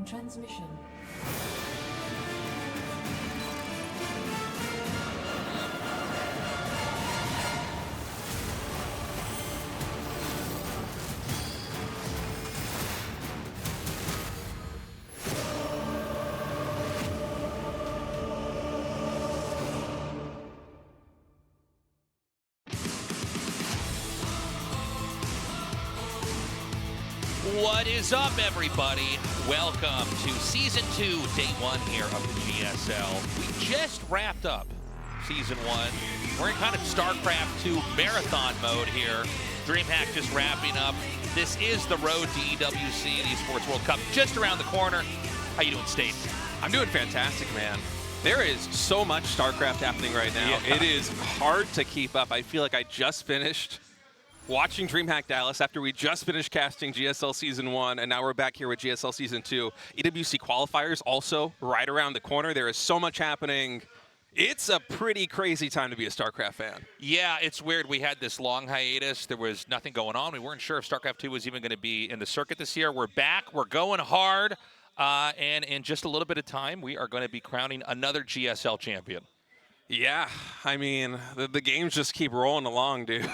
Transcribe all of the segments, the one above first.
transmission. What is up, everybody? Welcome to Season 2, Day 1 here of the GSL. We just wrapped up Season 1. We're in kind of StarCraft 2 marathon mode here. DreamHack just wrapping up. This is the road to EWC, the Esports World Cup, just around the corner. How you doing, State? I'm doing fantastic, man. There is so much StarCraft happening right now. Yeah. It is hard to keep up. I feel like I just finished watching DreamHack Dallas after we just finished casting GSL Season 1, and now we're back here with GSL Season 2. EWC qualifiers also right around the corner. There is so much happening. It's a pretty crazy time to be a StarCraft fan. Yeah, it's weird. We had this long hiatus. There was nothing going on. We weren't sure if StarCraft 2 was even going to be in the circuit this year. We're back. We're going hard. And in just a little bit of time, we are going to be crowning another GSL champion. Yeah, I mean, the games just keep rolling along, dude.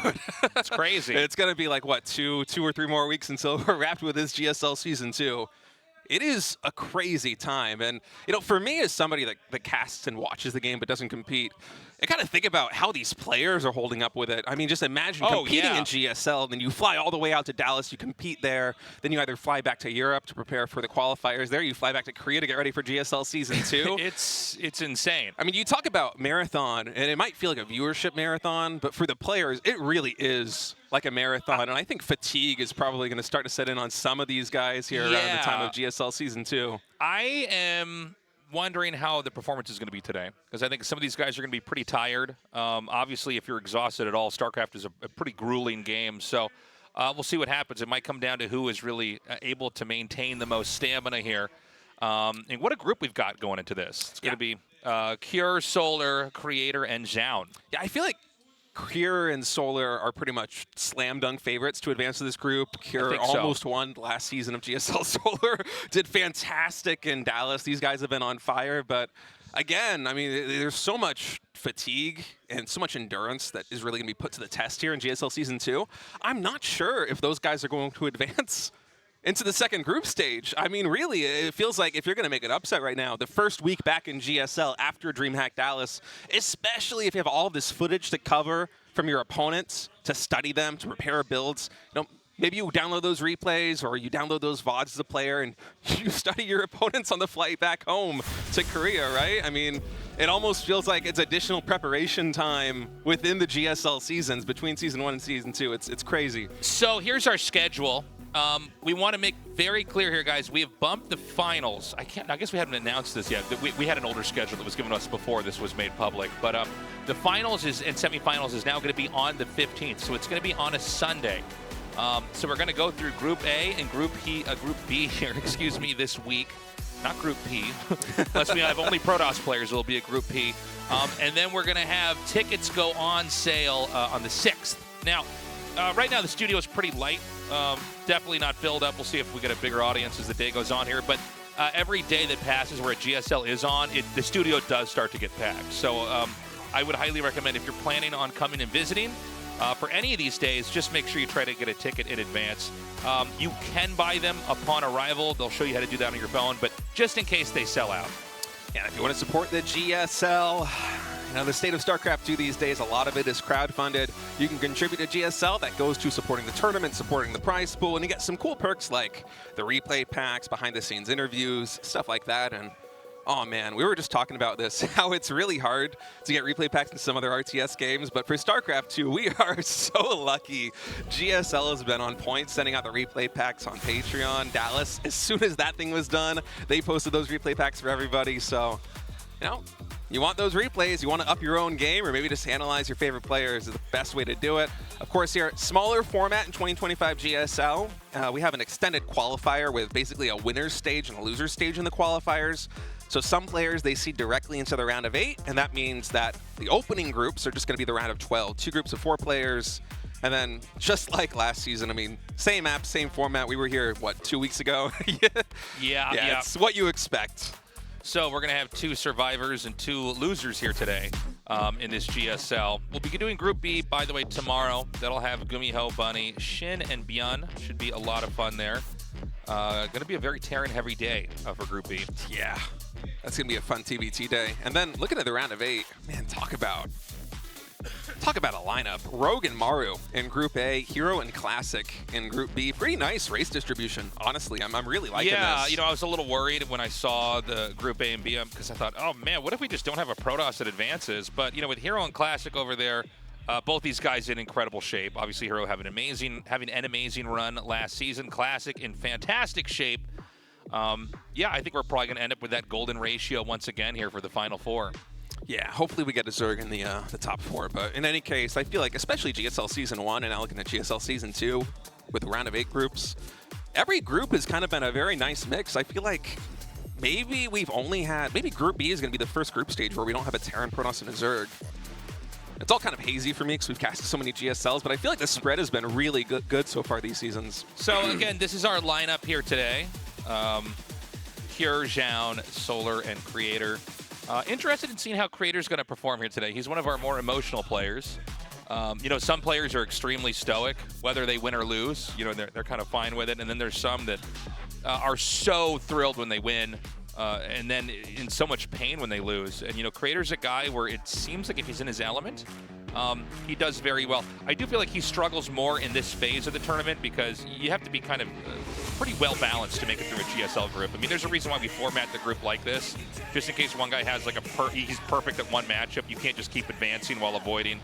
It's crazy. It's going to be like, what, two or three more weeks until we're wrapped with this GSL Season 2. It is a crazy time. And, you know, for me as somebody that casts and watches the game but doesn't compete, I kind of think about how these players are holding up with it. I mean, just imagine competing in GSL, then you fly all the way out to Dallas, you compete there, then you either fly back to Europe to prepare for the qualifiers there, you fly back to Korea to get ready for GSL Season 2. It's insane. I mean, you talk about marathon, and it might feel like a viewership marathon, but for the players, it really is like a marathon. And I think fatigue is probably going to start to set in on some of these guys here around the time of GSL Season 2. I am wondering how the performance is going to be today, because I think some of these guys are going to be pretty tired. Obviously, if you're exhausted at all, StarCraft is a pretty grueling game, so we'll see what happens. It might come down to who is really able to maintain the most stamina here. And what a group we've got going into this. It's going to be Cure, Solar, Creator, and Zoun. Yeah, I feel like Cure and Solar are pretty much slam dunk favorites to advance to this group. Cure almost won last season of GSL. Solar did fantastic in Dallas. These guys have been on fire, but again, I mean, there's so much fatigue and so much endurance that is really going to be put to the test here in GSL Season 2. I'm not sure if those guys are going to advance into the second group stage. I mean, really, it feels like if you're going to make an upset right now, the first week back in GSL after DreamHack Dallas, especially if you have all this footage to cover from your opponents, to study them, to prepare builds, you know, maybe you download those replays or you download those VODs as a player and you study your opponents on the flight back home to Korea, right? I mean, it almost feels like it's additional preparation time within the GSL seasons, between Season 1 and Season 2. It's crazy. So here's our schedule. We want to make very clear here, guys. We have bumped the finals. I guess we haven't announced this yet. We had an older schedule that was given to us before this was made public. But the finals and semifinals is now going to be on the 15th. So it's going to be on a Sunday. So we're going to go through Group A and Group B here, excuse me, this week. Not Group P. Unless we have only Protoss players, it will be a Group P. And then we're going to have tickets go on sale on the 6th. Now, right now the studio is pretty light. Definitely not filled up. We'll see if we get a bigger audience as the day goes on here. But every day that passes where a GSL is on, the studio does start to get packed. So I would highly recommend, if you're planning on coming and visiting for any of these days, just make sure you try to get a ticket in advance. You can buy them upon arrival. They'll show you how to do that on your phone, but just in case they sell out. Yeah, if you want to support the GSL, you know, the state of StarCraft 2 these days, a lot of it is crowdfunded. You can contribute to GSL. That goes to supporting the tournament, supporting the prize pool, and you get some cool perks like the replay packs, behind-the-scenes interviews, stuff like that. And oh man, we were just talking about this, how it's really hard to get replay packs in some other RTS games, but for StarCraft 2, we are so lucky. GSL has been on point, sending out the replay packs on Patreon. Dallas, as soon as that thing was done, they posted those replay packs for everybody. So, you know, you want those replays, you want to up your own game, or maybe just analyze your favorite players is the best way to do it. Of course, here, smaller format in 2025 GSL. We have an extended qualifier with basically a winner's stage and a loser's stage in the qualifiers. So some players, they seed directly into the round of 8, and that means that the opening groups are just going to be the round of 12. 2 groups of 4 players, And then, just like last season, I mean, same map, same format. We were here, what, 2 weeks ago? Yeah. It's what you expect. So we're going to have 2 survivors and 2 losers here today in this GSL. We'll be doing Group B, by the way, tomorrow. That'll have Gumiho, Bunny, Shin, and Byun. Should be a lot of fun there. Going to be a very Terran-heavy day for Group B. Yeah, that's going to be a fun TBT day. And then looking at the round of 8, man, talk about a lineup. Rogue and Maru in Group A, Hero and Classic in Group B. Pretty nice race distribution, honestly. I'm really liking this. Yeah, you know, I was a little worried when I saw the Group A and B because I thought, oh man, what if we just don't have a Protoss that advances? But, you know, with Hero and Classic over there, both these guys in incredible shape. Obviously, Hero having an amazing run last season. Classic in fantastic shape. Yeah, I think we're probably going to end up with that golden ratio once again here for the Final Four. Yeah, hopefully we get a Zerg in the top 4. But in any case, I feel like, especially GSL Season 1 and now looking at GSL Season 2 with the round of 8 groups, every group has kind of been a very nice mix. I feel like maybe maybe Group B is going to be the first group stage where we don't have a Terran, Protoss, and a Zerg. It's all kind of hazy for me because we've casted so many GSLs, but I feel like the spread has been really good so far these seasons. So again, this is our lineup here today. Pure, Zoun, Solar, and Creator. Interested in seeing how Creator's going to perform here today. He's one of our more emotional players. You know, some players are extremely stoic, whether they win or lose. You know, they're kind of fine with it. And then there's some that are so thrilled when they win, and then in so much pain when they lose. And, you know, Creator's a guy where it seems like if he's in his element, he does very well. I do feel like he struggles more in this phase of the tournament because you have to be kind of pretty well balanced to make it through a GSL group. I mean, there's a reason why we format the group like this, just in case one guy has like he's perfect at one matchup. You can't just keep advancing while avoiding,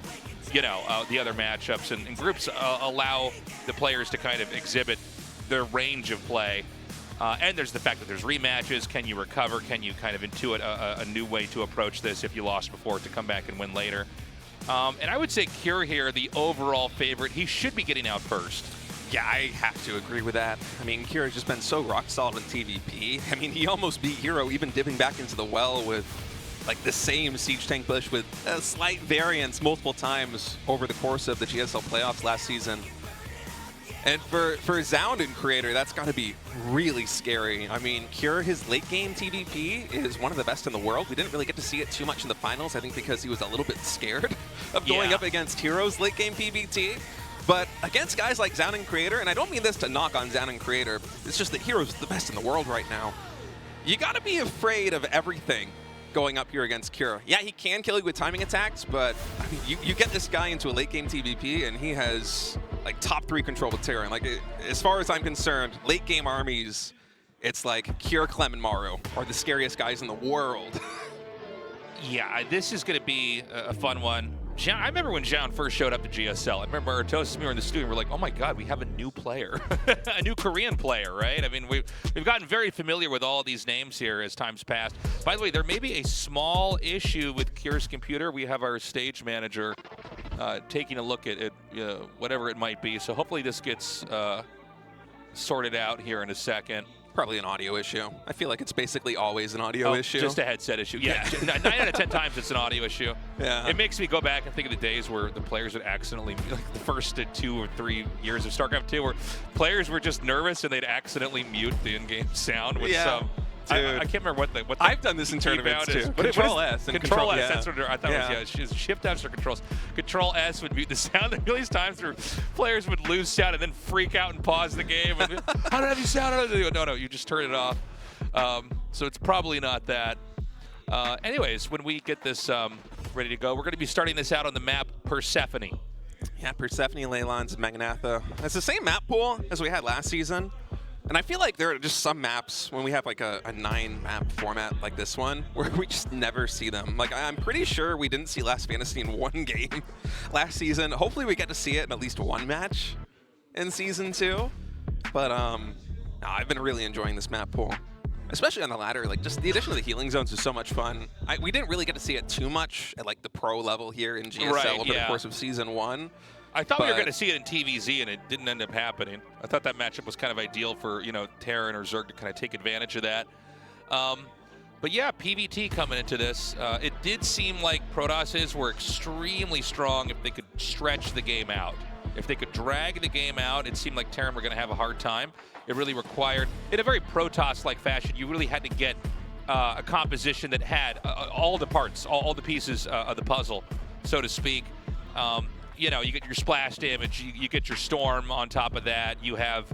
you know, the other matchups. And groups allow the players to kind of exhibit their range of play. And there's the fact that there's rematches. Can you recover? Can you kind of intuit a new way to approach this if you lost before to come back and win later? And I would say Cure here, the overall favorite. He should be getting out first. Yeah, I have to agree with that. I mean, Kira has just been so rock solid in TVP. I mean, he almost beat Hero, even dipping back into the well with like the same Siege Tank Bush with a slight variance multiple times over the course of the GSL playoffs last season. And for Zoun and Creator, that's got to be really scary. I mean, Cure, his late game TVP is one of the best in the world. We didn't really get to see it too much in the finals, I think because he was a little bit scared of going up against Hero's late game PvT. But against guys like Zoun and Creator, and I don't mean this to knock on Zoun and Creator, it's just that Hero's the best in the world right now. You got to be afraid of everything going up here against Cure. Yeah, he can kill you with timing attacks, but I mean, you get this guy into a late game TVP, and he has like top 3 control with Terran. Like, as far as I'm concerned, late game armies, it's like Cure, Clem, and Maru are the scariest guys in the world. Yeah, this is going to be a fun one. I remember when Zoun first showed up to GSL. I remember Artosis and me were in the studio and we're like, oh my God, we have a new player, a new Korean player, right? I mean, we've gotten very familiar with all these names here as time's passed. By the way, there may be a small issue with Cure's computer. We have our stage manager taking a look at it, whatever it might be. So hopefully this gets sorted out here in a second. Probably an audio issue. I feel like it's basically always an audio issue. Just a headset issue. Yeah, 9 out of 10 times it's an audio issue. Yeah. It makes me go back and think of the days where the players would accidentally, like the first 2 or 3 years of StarCraft 2, where players were just nervous and they'd accidentally mute the in-game sound with some. I can't remember what the I've done this in tournaments too. Control S. Control S. Yeah. That's what I thought it was. Shift S or Controls. Control S would mute the sound. There were these times where players would lose sound and then freak out and pause the game. And, how did I have you sound? No, you just turn it off. So it's probably not that. Anyways, when we get this ready to go, we're going to be starting this out on the map Persephone. Yeah, Persephone, Leylons, and Magnatha. It's the same map pool as we had last season. And I feel like there are just some maps when we have like a 9-map format like this one where we just never see them. Like, I'm pretty sure we didn't see Last Fantasy in 1 game last season. Hopefully we get to see it in at least 1 match in Season 2. But I've been really enjoying this map pool, especially on the ladder. Like, just the addition of the healing zones is so much fun. We didn't really get to see it too much at like the pro level here in GSL over the course of Season 1. I thought we were going to see it in TVZ, and it didn't end up happening. I thought that matchup was kind of ideal for, you know, Terran or Zerg to kind of take advantage of that. But yeah, PvT coming into this. It did seem like Protosses were extremely strong if they could stretch the game out. If they could drag the game out, it seemed like Terran were going to have a hard time. It really required, in a very Protoss-like fashion, you really had to get a composition that had all the parts, all the pieces of the puzzle, so to speak. You know, you get your splash damage, you get your storm on top of that. You have,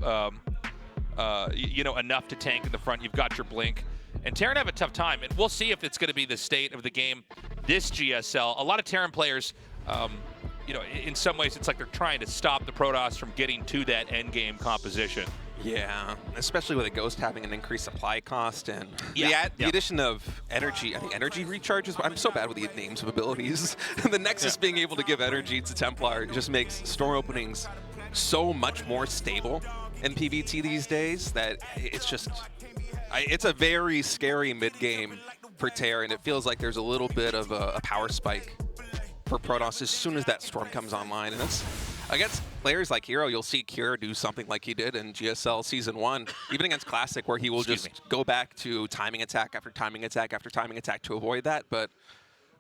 you know, enough to tank in the front. You've got your blink. And Terran have a tough time. And we'll see if it's going to be the state of the game this GSL. A lot of Terran players, you know, in some ways, it's like they're trying to stop the Protoss from getting to that end game composition. Yeah, especially with a Ghost having an increased supply cost and the addition of energy. I think energy recharges. I'm so bad with the names of abilities. The Nexus being able to give energy to Templar just makes storm openings so much more stable in PvT these days that it's just, it's a very scary mid-game for Terra, and it feels like there's a little bit of a power spike for Protoss as soon as that storm comes online. And that's against players like Hero, you'll see Cure do something like he did in GSL Season 1, even against Classic, where he will go back to timing attack after timing attack after timing attack to avoid that. But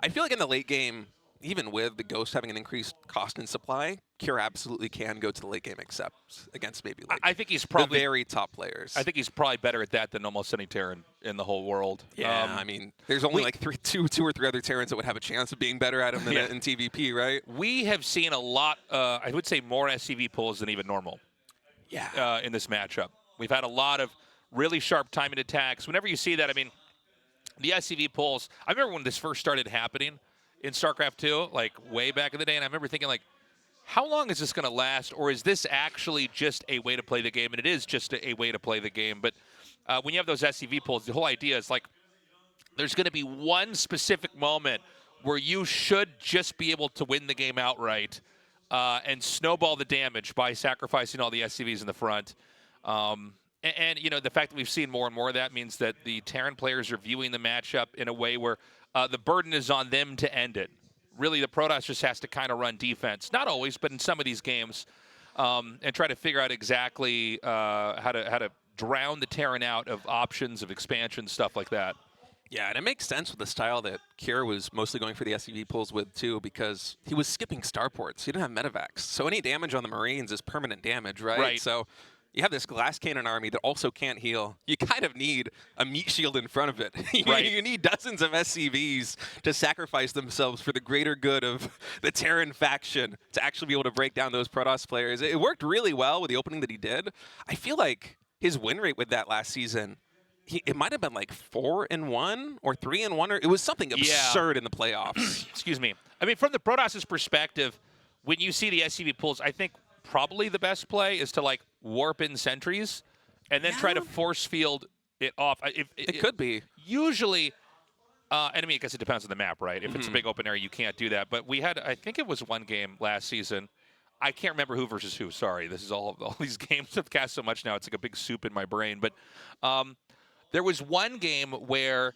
I feel like in the late game, even with the Ghost having an increased cost in supply, Cure absolutely can go to the late game, except against maybe like I think he's probably the very top players. I think he's probably better at that than almost any Terran in the whole world. Yeah, I mean, there's only like two or three other Terrans that would have a chance of being better at him than in TVP, right? We have seen a lot, I would say more SCV pulls than even normal in this matchup. We've had a lot of really sharp timing attacks. Whenever you see that, I mean, the SCV pulls, I remember when this first started happening in StarCraft 2, like way back in the day, and I remember thinking, like, how long is this going to last, or is this actually just a way to play the game? And it is just a way to play the game. But when you have those SCV pulls, the whole idea is, like, there's going to be one specific moment where you should just be able to win the game outright and snowball the damage by sacrificing all the SCVs in the front. And, you know, the fact that we've seen more and more of that means that the Terran players are viewing the matchup in a way where the burden is on them to end it. Really, the Protoss just has to kind of run defense. Not always, but in some of these games, and try to figure out exactly how to drown the Terran out of options, of expansion, stuff like that. Yeah, and it makes sense with the style that Kier was mostly going for the SCV pulls with, too, because he was skipping starports. He didn't have medevacs. So any damage on the Marines is permanent damage, right? So you have this glass cannon army that also can't heal. You kind of need a meat shield in front of it. You need dozens of SCVs to sacrifice themselves for the greater good of the Terran faction to actually be able to break down those Protoss players. It worked really well with the opening that he did. I feel like his win rate with that last season, it might have been like 4-1 or 3-1, or it was something absurd in the playoffs. Excuse me. I mean, from the Protoss's perspective, when you see the SCV pulls, I think probably the best play is to like warp in sentries and then try to force field it off. It could be. Usually, and I mean, I guess it depends on the map, right? If it's a big open area, you can't do that. But we had, I think it was one game last season. I can't remember who versus who. Sorry, this is all these games have cast so much now. It's like a big soup in my brain. But there was one game where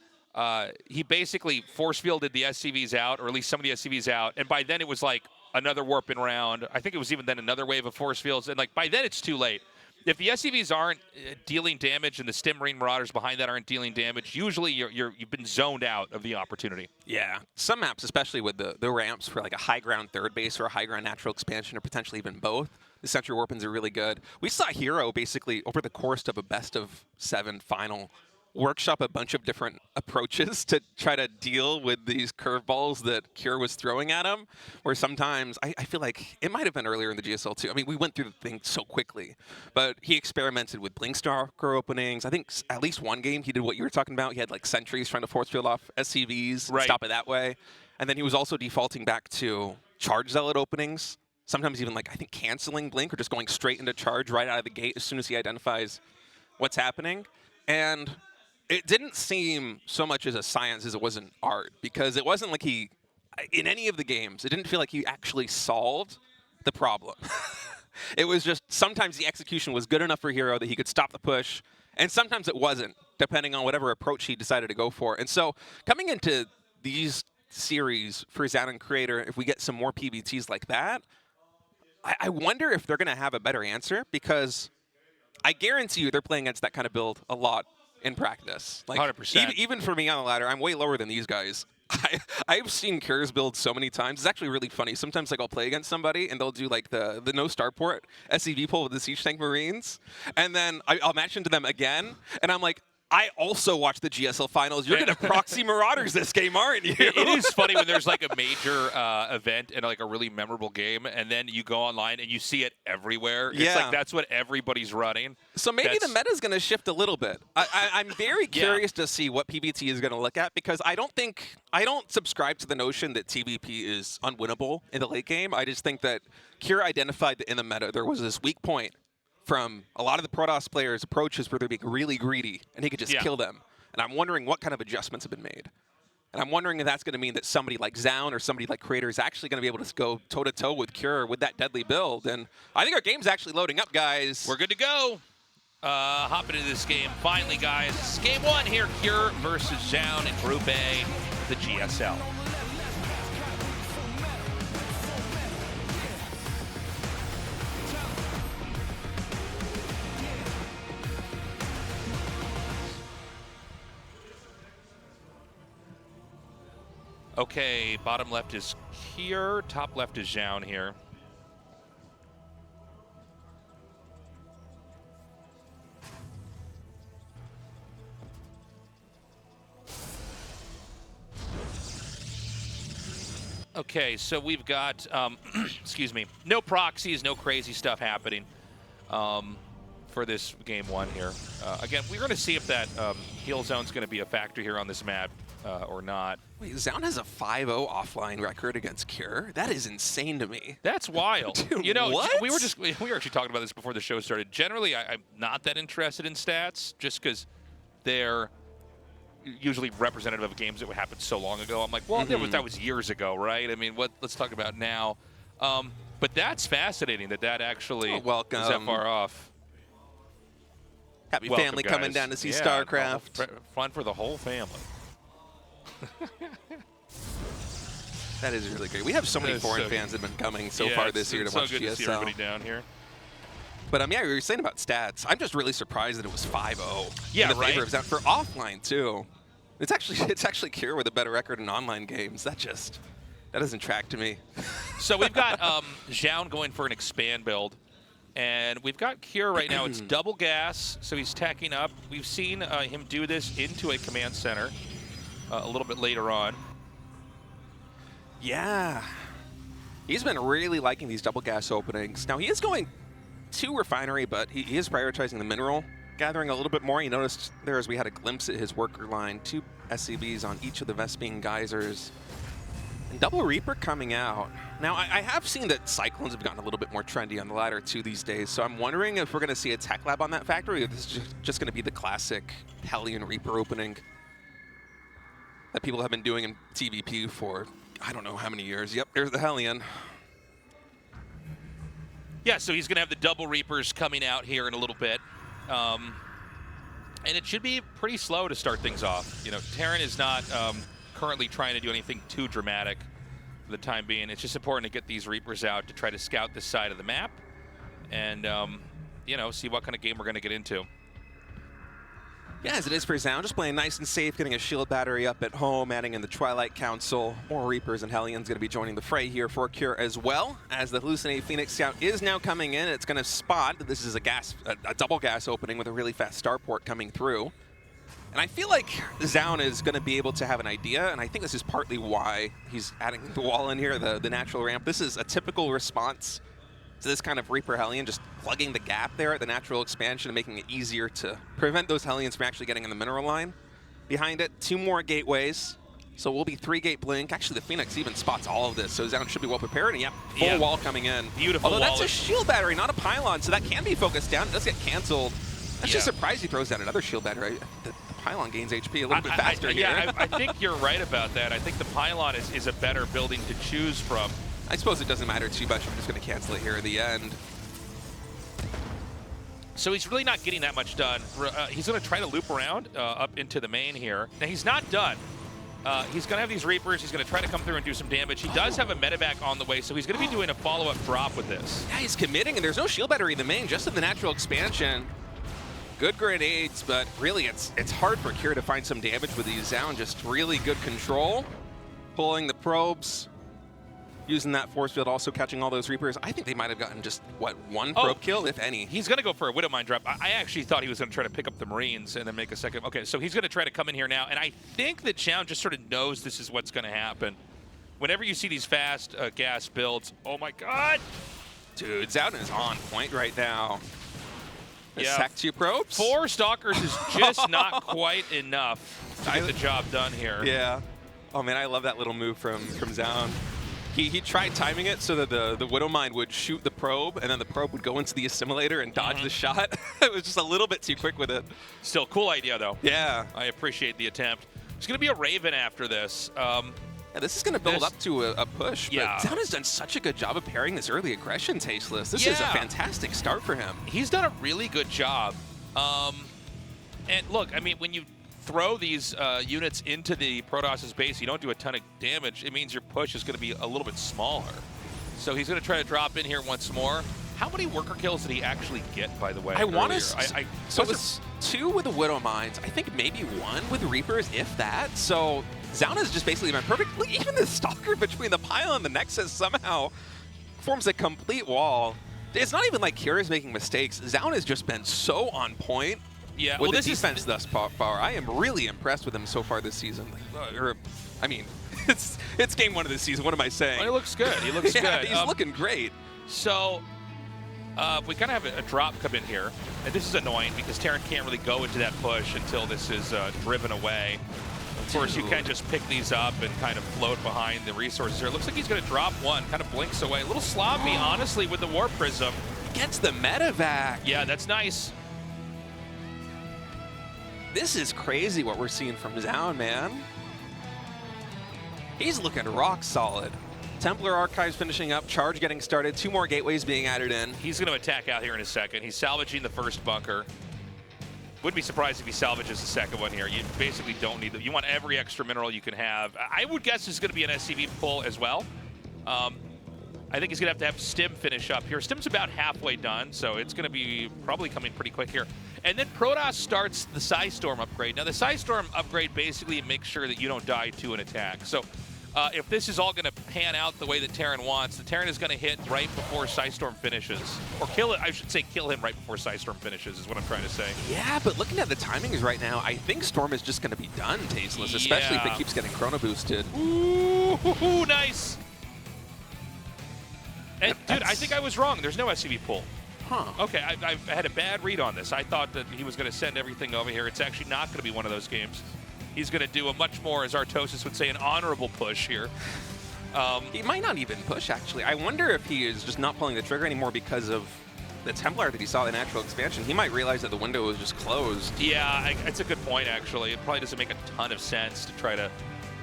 he basically force fielded the SCVs out, or at least some of the SCVs out, and by then it was like another warping round. I think it was even then another wave of force fields, and like by then it's too late. If the SCVs aren't dealing damage and the Stim Marine Marauders behind that aren't dealing damage, usually you've been zoned out of the opportunity. Yeah, some maps, especially with the ramps for like a high ground third base or a high ground natural expansion, or potentially even both, the sentry warpins are really good. We saw Hero basically over the course of a best of 7 final workshop a bunch of different approaches to try to deal with these curveballs that Cure was throwing at him, where sometimes I feel like it might have been earlier in the GSL too. I mean, we went through the thing so quickly, but he experimented with Blink Stalker openings. I think at least one game he did what you were talking about. He had like sentries trying to force field off SCVs, stop it that way. And then he was also defaulting back to Charge Zealot openings, sometimes even like I think canceling Blink or just going straight into Charge right out of the gate as soon as he identifies what's happening. And it didn't seem so much as a science as it was an art, because it wasn't like he, in any of the games, it didn't feel like he actually solved the problem. It was just sometimes the execution was good enough for Hero that he could stop the push, and sometimes it wasn't, depending on whatever approach he decided to go for. And so coming into these series for Zoun and Creator, if we get some more PBTs like that, I wonder if they're going to have a better answer, because I guarantee you they're playing against that kind of build a lot in practice. Like 100%. Even for me on the ladder, I'm way lower than these guys. I've seen Cure's build so many times. It's actually really funny. Sometimes like I'll play against somebody and they'll do like the no starport SCV pull with the Siege Tank Marines, and then I'll match into them again, and I'm like, I also watched the GSL finals. You're gonna proxy Marauders this game, aren't you? It is funny when there's like a major event and like a really memorable game, and then you go online and you see it everywhere. It's like that's what everybody's running. So maybe the meta is going to shift a little bit. I'm very curious to see what PBT is going to look at, because I don't subscribe to the notion that TVP is unwinnable in the late game. I just think that Cure identified that in the meta there was this weak point from a lot of the Protoss players' approaches where they're being really greedy, and he could just kill them. And I'm wondering what kind of adjustments have been made. And I'm wondering if that's going to mean that somebody like Zoun or somebody like Creator is actually going to be able to go toe-to-toe with Cure with that deadly build. And I think our game's actually loading up, guys. We're good to go. Hopping into this game. Finally, guys. This is game 1 here. Cure versus Zoun in Group A, the GSL. Okay, bottom left is Cure, top left is Zoun here. Okay, so we've got, excuse me, no proxies, no crazy stuff happening for this game 1 here. Again, we're going to see if that heal zone's going to be a factor here on this map or not. Wait, Zoun has a 5-0 offline record against Cure? That is insane to me. That's wild. Dude, you know, what? we were actually talking about this before the show started. Generally, I'm not that interested in stats just because they're usually representative of games that would happen so long ago. I'm like, well, that was years ago, right? I mean, let's talk about now. But that's fascinating that actually is that far off. Happy family guys. Coming down to see StarCraft. Fun for the whole family. That is really great. We have so many foreign fans that have been coming so far this year to watch GSL. It's so good to see everybody down here. But yeah, we were saying about stats. I'm just really surprised that it was 5-0. Yeah, in the favor of Zoun for offline too. It's actually Cure with a better record in online games. That doesn't track to me. So we've got Zoun going for an expand build. And we've got Cure right now. It's double gas, so he's tacking up. We've seen him do this into a command center a little bit later on. Yeah. He's been really liking these double gas openings. Now, he is going to refinery, but he is prioritizing the mineral gathering a little bit more. You noticed there as we had a glimpse at his worker line, 2 SCVs on each of the Vespene geysers. And double Reaper coming out. Now, I have seen that Cyclones have gotten a little bit more trendy on the ladder too these days, so I'm wondering if we're going to see a tech lab on that factory, or this is just going to be the classic Hellion Reaper opening that people have been doing in TVP for I don't know how many years. Yep, there's the Hellion. Yeah, so he's going to have the double Reapers coming out here in a little bit. And it should be pretty slow to start things off. You know, Terran is not currently trying to do anything too dramatic for the time being. It's just important to get these Reapers out to try to scout this side of the map and, you know, see what kind of game we're going to get into. Yeah, as it is for Zoun, just playing nice and safe, getting a shield battery up at home, adding in the Twilight Council. More Reapers and Hellions going to be joining the fray here for Cure as well, as the Hallucinated Phoenix Scout is now coming in. It's going to spot that this is a double gas opening with a really fast starport coming through. And I feel like Zoun is going to be able to have an idea, and I think this is partly why he's adding the wall in here, the natural ramp. This is a typical response to this kind of Reaper Hellion, just plugging the gap there at the natural expansion and making it easier to prevent those Hellions from actually getting in the mineral line. Behind it, 2 more gateways. So we'll be 3-gate blink. Actually, the Phoenix even spots all of this, so Zoun should be well prepared. And full wall coming in. Beautiful. Although that's a shield battery, not a pylon, so that can be focused down. It does get canceled. That's just surprised he throws down another shield battery. The pylon gains HP a little bit faster here. Yeah, I think you're right about that. I think the pylon is a better building to choose from. I suppose it doesn't matter too much. I'm just going to cancel it here at the end. So he's really not getting that much done. He's going to try to loop around up into the main here. Now, he's not done. He's going to have these Reapers. He's going to try to come through and do some damage. He does have a medevac on the way, so he's going to be doing a follow-up drop with this. Yeah, he's committing, and there's no shield battery in the main, just in the natural expansion. Good grenades, but really it's hard for Cure to find some damage with these Zoun. Just really good control. pulling the probes, using that force field, also catching all those Reapers. I think they might have gotten just, what, one probe kill, if any. He's going to go for a Widowmine drop. I actually thought he was going to try to pick up the Marines and then make a second. Okay, so he's going to try to come in here now, and I think that Zoun just sort of knows this is what's going to happen. Whenever you see these fast gas builds, oh my god! Dude, Zoun is on point right now. Yeah. Sack 2 probes? 4 Stalkers is just not quite enough to get the job done here. Yeah. Oh man, I love that little move from Zoun. He tried timing it so that the Widowmine would shoot the probe, and then the probe would go into the assimilator and dodge the shot. It was just a little bit too quick with it. Still, cool idea though. Yeah. I appreciate the attempt. There's going to be a Raven after this. Yeah, this is going to build up to a push, but Zoun has done such a good job of pairing this early aggression tasteless. This is a fantastic start for him. He's done a really good job. And look, I mean, when you throw these units into the Protoss' base, you don't do a ton of damage. It means your push is going to be a little bit smaller. So he's going to try to drop in here once more. How many worker kills did he actually get, by the way? I want to... So it was 2 with the Widowmines. I think maybe 1 with Reapers, if that. So Zoun has just basically been perfect. Look, even the Stalker between the Pile and the Nexus somehow forms a complete wall. It's not even like Kira's making mistakes. Zoun has just been so on point with the defense thus far. I am really impressed with him so far this season. I mean, it's game 1 of this season. What am I saying? Well, he looks good. He looks good. He's looking great. So we kind of have a drop come in here. And this is annoying because Terran can't really go into that push until this is driven away. Of course, you can just pick these up and kind of float behind the resources here. It looks like he's going to drop one, kind of blinks away. A little sloppy, honestly, with the Warp Prism. Gets the medevac. Yeah, that's nice. This is crazy what we're seeing from Zoun, man. He's looking rock solid. Templar Archives finishing up, Charge getting started, 2 more gateways being added in. He's going to attack out here in a second. He's salvaging the first bunker. Wouldn't be surprised if he salvages the second one here. You basically don't need them. You want every extra mineral you can have. I would guess there's going to be an SCV pull as well. I think he's going to have Stim finish up here. Stim's about halfway done, so it's going to be probably coming pretty quick here. And then Protoss starts the Psystorm upgrade. Now, the Psystorm upgrade basically makes sure that you don't die to an attack. So if this is all going to pan out the way that Terran wants, the Terran is going to hit right before Psystorm finishes. Or kill it, I should say kill him right before Psystorm finishes is what I'm trying to say. Yeah, but looking at the timings right now, I think Storm is just going to be done tasteless, especially if it keeps getting chrono boosted. Ooh, nice. And dude, I think I was wrong. There's no SCV pull. Huh. Okay, I had a bad read on this. I thought that he was going to send everything over here. It's actually not going to be one of those games. He's going to do a much more, as Artosis would say, an honorable push here. He might not even push, actually. I wonder if he is just not pulling the trigger anymore because of the Templar that he saw in Natural Expansion. He might realize that the window was just closed. Yeah, it's a good point, actually. It probably doesn't make a ton of sense to try to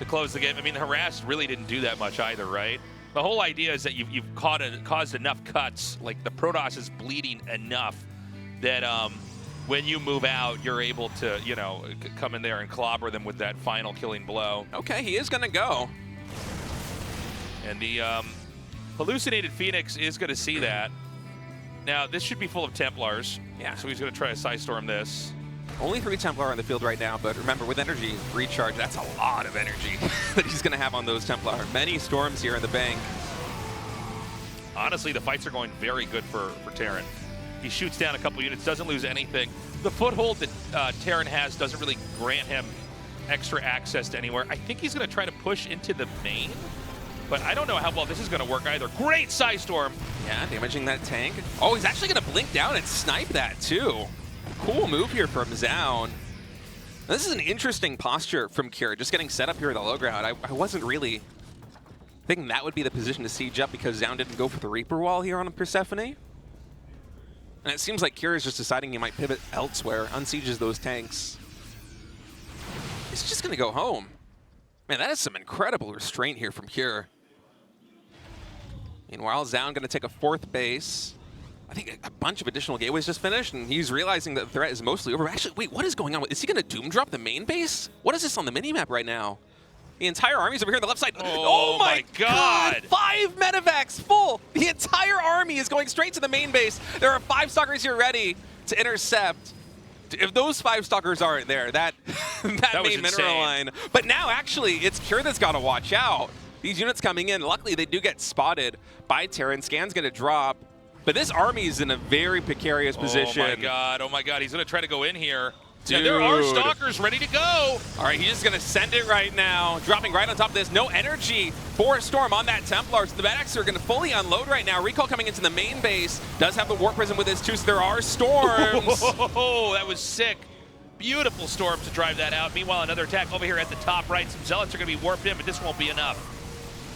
close the game. I mean, the Harassed really didn't do that much either, right? The whole idea is that you've caused enough cuts, like the Protoss is bleeding enough that when you move out, you're able to, you know, come in there and clobber them with that final killing blow. Okay, he is going to go. And the hallucinated Phoenix is going to see that. Now, this should be full of Templars. Yeah. So he's going to try to Psystorm this. Only 3 Templar on the field right now, but remember, with energy recharge, that's a lot of energy that he's going to have on those Templar. Many storms here in the bank. Honestly, the fights are going very good for Terran. He shoots down a couple units, doesn't lose anything. The foothold that Terran has doesn't really grant him extra access to anywhere. I think he's going to try to push into the main, but I don't know how well this is going to work either. Great Psystorm! Yeah, damaging that tank. Oh, he's actually going to blink down and snipe that, too. Cool move here from Zoun. This is an interesting posture from Kira, just getting set up here at the low ground. I wasn't really thinking that would be the position to siege up because Zoun didn't go for the Reaper wall here on Persephone. And it seems like Kira is just deciding he might pivot elsewhere, unsieges those tanks. He's just going to go home. Man, that is some incredible restraint here from Kira. Meanwhile, Zoun going to take a 4th base. I think a bunch of additional gateways just finished, and he's realizing that the threat is mostly over. Actually, wait, what is going on? Is he going to Doom drop the main base? What is this on the minimap right now? The entire army's over here on the left side. Oh my God! 5 medevacs full! The entire army is going straight to the main base. There are 5 Stalkers here ready to intercept. If those 5 Stalkers aren't there, that main mineral line. But now, actually, it's Cure that's got to watch out. These units coming in, luckily, they do get spotted by Terran. Scan's going to drop. But this army is in a very precarious position. Oh my god, he's going to try to go in here. Dude. Yeah, there are Stalkers ready to go. All right, he's just going to send it right now. Dropping right on top of this. No energy for Storm on that Templar. So the Medics are going to fully unload right now. Recall coming into the main base. Does have the Warp Prism with this too, so there are Storms. Oh, that was sick. Beautiful Storm to drive that out. Meanwhile, another attack over here at the top right. Some Zealots are going to be warped in, but this won't be enough.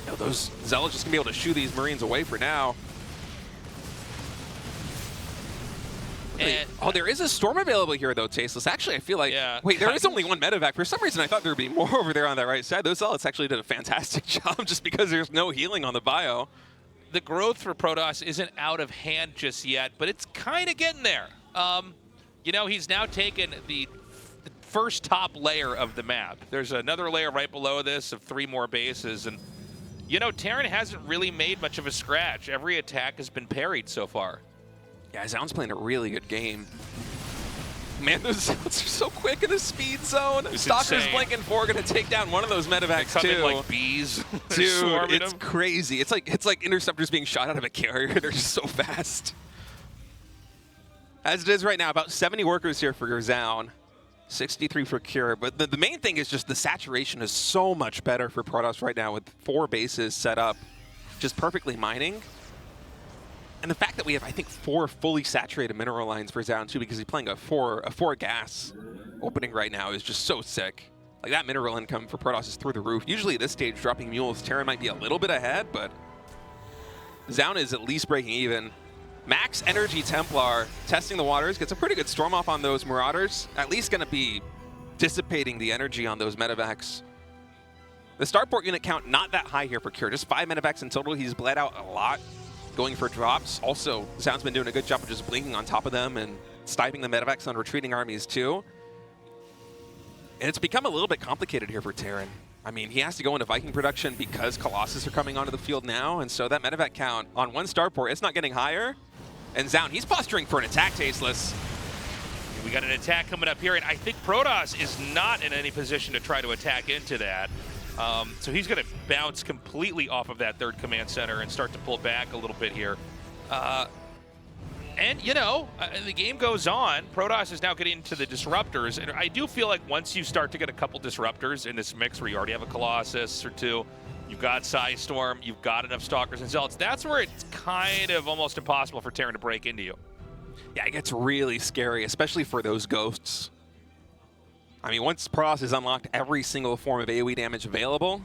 No, those Zealots just going to be able to shoo these Marines away for now. And, oh, there is a Storm available here, though, Tasteless. Actually, I feel like... Yeah, wait, there is only one medevac. For some reason, I thought there would be more over there on that right side. Those Zealots actually did a fantastic job just because there's no healing on the bio. The growth for Protoss isn't out of hand just yet, but it's kind of getting there. You know, he's now taken the first top layer of the map. There's another layer right below this of 3 more bases, and, you know, Terran hasn't really made much of a scratch. Every attack has been parried so far. Yeah, Zoun's playing a really good game. Man, those Zealots are so quick in the speed zone. Stalker's blinking 4, going to take down one of those medevacs too. Like bees. Dude, it's crazy. It's like interceptors being shot out of a carrier. They're just so fast. As it is right now, about 70 workers here for your Zoun. 63 for Cure. But the main thing is just the saturation is so much better for Protoss right now with 4 bases set up, just perfectly mining. And the fact that we have, I think, 4 fully saturated mineral lines for Zoun too, because he's playing a 4 gas opening right now is just so sick. Like, that mineral income for Protoss is through the roof. Usually at this stage, dropping mules, Terran might be a little bit ahead, but Zoun is at least breaking even. Max Energy Templar testing the waters, gets a pretty good storm off on those Marauders. At least going to be dissipating the energy on those medevacs. The starport unit count not that high here for Cure, just 5 medevacs in total. He's bled out a lot, going for drops. Also, Zoun's been doing a good job of just blinking on top of them and sniping the medevacs on retreating armies too. And it's become a little bit complicated here for Terran. I mean, he has to go into Viking production because Colossus are coming onto the field now, and so that medevac count on one starport, it's not getting higher. And Zoun, he's posturing for an attack, Tasteless. We got an attack coming up here, and I think Protoss is not in any position to try to attack into that. So he's going to bounce completely off of that 3rd command center and start to pull back a little bit here. And, you know, the game goes on. Protoss is now getting into the disruptors, and I do feel like once you start to get a couple disruptors in this mix where you already have a Colossus or 2, you've got Storm, you've got enough Stalkers and Zealots, that's where it's kind of almost impossible for Terran to break into you. Yeah, it gets really scary, especially for those ghosts. I mean, once Protoss has unlocked every single form of AoE damage available,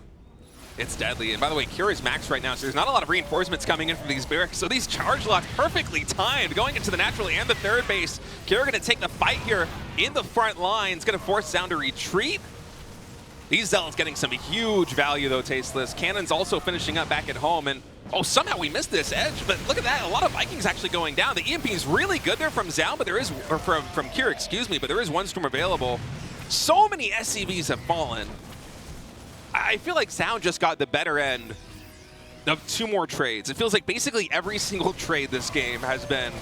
it's deadly. And by the way, Cure is maxed right now, so there's not a lot of reinforcements coming in from these barracks. So these charge locks perfectly timed, going into the natural and the 3rd base. Cure going to take the fight here in the front line. It's going to force Zoun to retreat. These Zealots getting some huge value, though, Tasteless. Cannon's also finishing up back at home, and oh, somehow we missed this edge, but look at that. A lot of Vikings actually going down. The EMP is really good there from Zoun, but there is, or from Cure, excuse me, but there is one Storm available. So many SCVs have fallen. I feel like Zoun just got the better end of 2 more trades. It feels like basically every single trade this game has been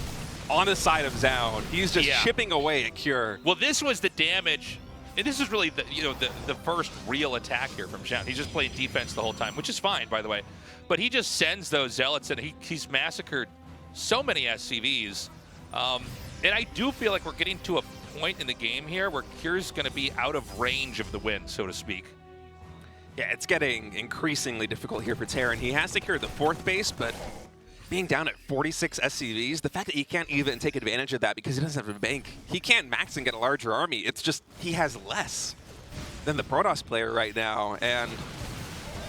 on the side of Zoun. He's just chipping away at Cure. Well, this was the damage. And this is really the first real attack here from Zoun. He's just playing defense the whole time, which is fine, by the way. But he just sends those Zealots, and he's massacred so many SCVs. And I do feel like we're getting to a point in the game here where Cure's going to be out of range of the win, so to speak. Yeah, it's getting increasingly difficult here for Terran. He has secured the 4th base, but being down at 46 SCVs, the fact that he can't even take advantage of that because he doesn't have a bank, he can't max and get a larger army. It's just he has less than the Protoss player right now. And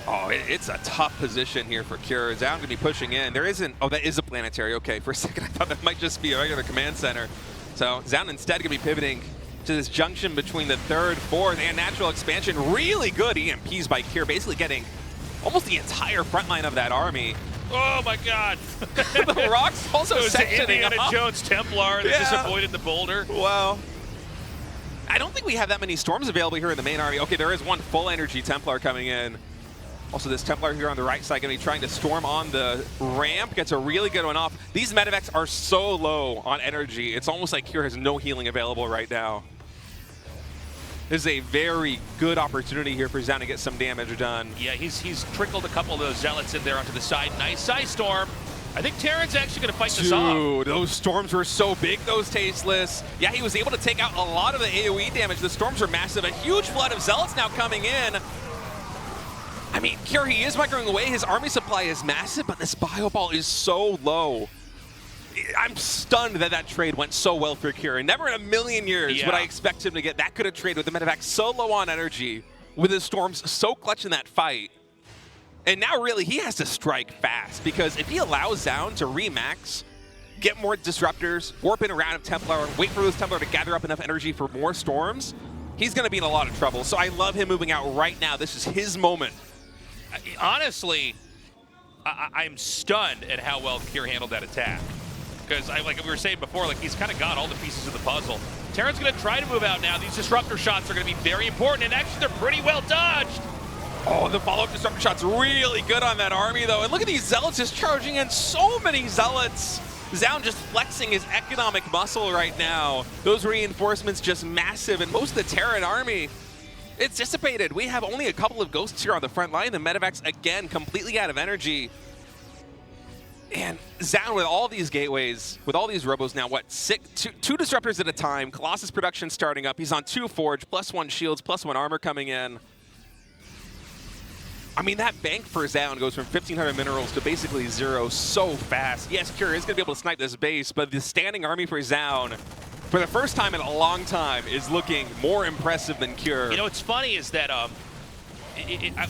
oh, it's a tough position here for Cure. Zoun going to be pushing in. There isn't, oh, that is a planetary. Okay, for a second I thought that might just be a regular command center. So Zoun instead going to be pivoting to this junction between the 3rd, 4th, and natural expansion. Really good EMPs by Cure, basically getting almost the entire front line of that army. Oh my God! The rocks also sectioning Indiana up. Jones Templar that just avoided the boulder. Wow. I don't think we have that many Storms available here in the main army. Okay, there is one full energy Templar coming in. Also, this Templar here on the right side going to be trying to storm on the ramp. Gets a really good one off. These medevacs are so low on energy. It's almost like Cure has no healing available right now. This is a very good opportunity here for Zoun to get some damage done. Yeah, he's trickled a couple of those Zealots in there onto the side. Nice side storm. I think Terran's actually going to fight this off. Dude, those storms were so big, those Tasteless. Yeah, he was able to take out a lot of the AoE damage. The storms are massive. A huge flood of Zealots now coming in. I mean, Cure, he is microing away. His army supply is massive, but this Bio Ball is so low. I'm stunned that that trade went so well for Cure. Never in a million years would I expect him to get that good a trade with the medevac so low on energy, with his storms so clutch in that fight. And now really he has to strike fast, because if he allows Zoun to remax, get more disruptors, warp in around of Templar, wait for those Templar to gather up enough energy for more storms, he's going to be in a lot of trouble. So I love him moving out right now. This is his moment. Honestly, I'm stunned at how well Cure handled that attack. Because like we were saying before, like he's kind of got all the pieces of the puzzle. Terran's going to try to move out now. These disruptor shots are going to be very important, and actually they're pretty well dodged. Oh, the follow-up disruptor shot's really good on that army, though. And look at these Zealots just charging in. So many Zealots. Zoun just flexing his economic muscle right now. Those reinforcements just massive. And most of the Terran army, it's dissipated. We have only a couple of ghosts here on the front line. The medevacs, again, completely out of energy. And Zoun with all these gateways, with all these robos now, what, two disruptors at a time. Colossus production starting up. He's on 2 Forge, +1 shields, +1 armor coming in. I mean, that bank for Zoun goes from 1,500 minerals to basically 0 so fast. Yes, Cure is going to be able to snipe this base, but the standing army for Zoun, for the first time in a long time, is looking more impressive than Cure. You know, what's funny is that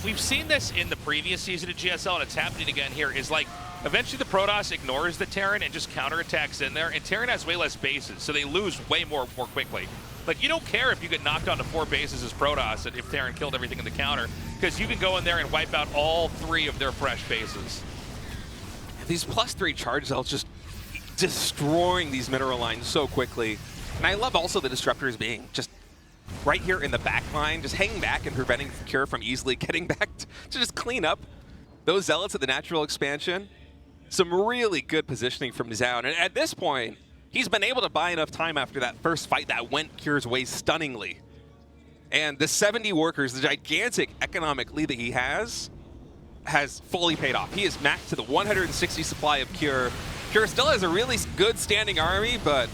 we've seen this in the previous season of GSL, and it's happening again here, is like, eventually the Protoss ignores the Terran and just counterattacks in there, and Terran has way less bases, so they lose way more quickly. Like, you don't care if you get knocked onto 4 bases as Protoss if Terran killed everything in the counter, because you can go in there and wipe out all 3 of their fresh bases. These +3 charge cells just destroying these mineral lines so quickly. And I love also the disruptors being just right here in the back line, just hanging back and preventing Cure from easily getting back to just clean up those Zealots at the natural expansion. Some really good positioning from Zoun. And at this point, he's been able to buy enough time after that first fight that went Cure's way stunningly. And the 70 workers, the gigantic economic lead that he has fully paid off. He is maxed to the 160 supply of Cure. Cure still has a really good standing army, but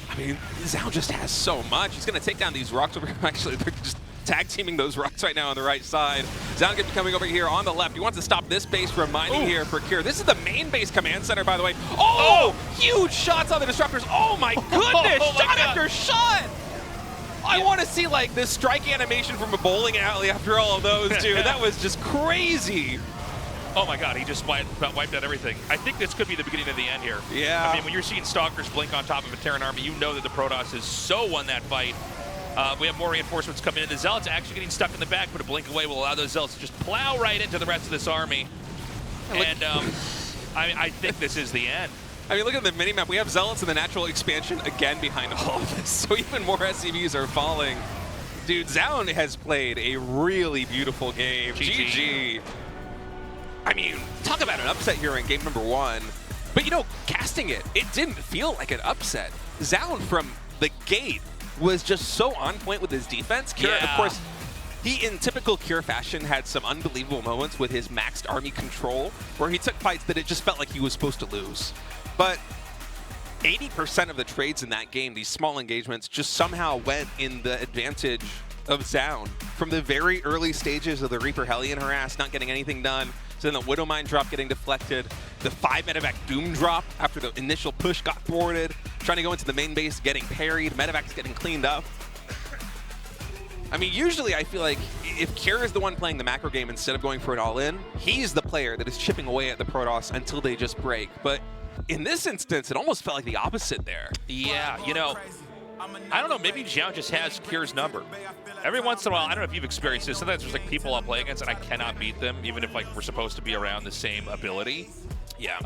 I mean, Zoun just has so much. He's going to take down these rocks over here. Actually, they're just tag teaming those rocks right now on the right side. Zoun going to be coming over here on the left. He wants to stop this base from mining here for Cure. This is the main base command center, by the way. Oh! Huge shots on the disruptors. Oh my goodness! Shot after shot! I want to see like this strike animation from a bowling alley after all of those, dude. That was just crazy. Oh my god, he just wiped out everything. I think this could be the beginning of the end here. Yeah. I mean, when you're seeing Stalkers blink on top of a Terran army, you know that the Protoss has so won that fight. We have more reinforcements coming in. The Zealots actually getting stuck in the back, but a blink away will allow those Zealots to just plow right into the rest of this army. And I think this is the end. I mean, look at the minimap. We have Zealots in the natural expansion again behind all of this, so even more SCVs are falling. Dude, Zoun has played a really beautiful game. GG. I mean, talk about an upset here in game number 1. But, you know, casting it didn't feel like an upset. Zoun from the gate was just so on point with his defense. Cure, of course, he, in typical Cure fashion, had some unbelievable moments with his maxed army control, where he took fights that it just felt like he was supposed to lose. But 80% of the trades in that game, these small engagements, just somehow went in the advantage of Zoun. From the very early stages of the Reaper Hellion harass, not getting anything done, so then the Widow Mine drop getting deflected, the 5 medevac Doom drop after the initial push got thwarted, trying to go into the main base, getting parried, medevacs getting cleaned up. I mean, usually I feel like if Cure is the one playing the macro game instead of going for an all-in, he's the player that is chipping away at the Protoss until they just break. But in this instance, it almost felt like the opposite there. Yeah, you know, I don't know, maybe Zoun just has Cure's number. Every once in a while, I don't know if you've experienced this, sometimes there's like people I'll play against and I cannot beat them, even if like we're supposed to be around the same ability. Yeah.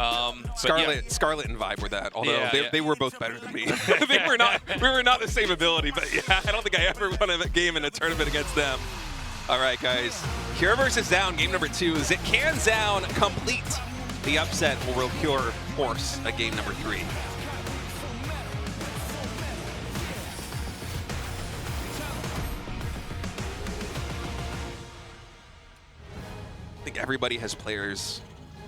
Scarlet and Vibe were that, although they were both better than me. We were not the same ability, but yeah, I don't think I ever won a game in a tournament against them. All right, guys. Cure versus Zoun, game number 2. Can Zoun complete the upset, or will Cure force a game number 3? I think everybody has players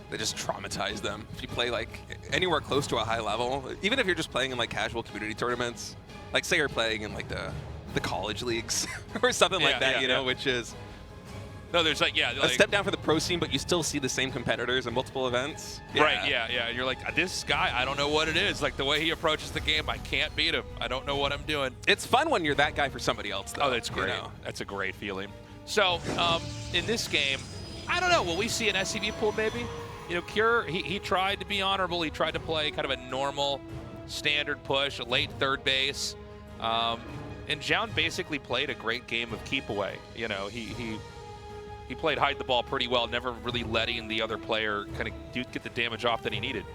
that just traumatize them. If you play like anywhere close to a high level, even if you're just playing in like casual community tournaments, like say you're playing in like the college leagues or something like that, you know, which is no, there's like a step down for the pro scene, but you still see the same competitors in multiple events. Right, yeah. And you're like, this guy, I don't know what it is. Like the way he approaches the game, I can't beat him. I don't know what I'm doing. It's fun when you're that guy for somebody else, though. Oh, that's great. You know? That's a great feeling. So, in this game, I don't know. Will we see an SCV pool maybe? You know, Cure, he tried to be honorable. He tried to play kind of a normal, standard push, a late third base. And Zoun basically played a great game of keep away. You know, he played hide the ball pretty well, never really letting the other player kind of get the damage off that he needed.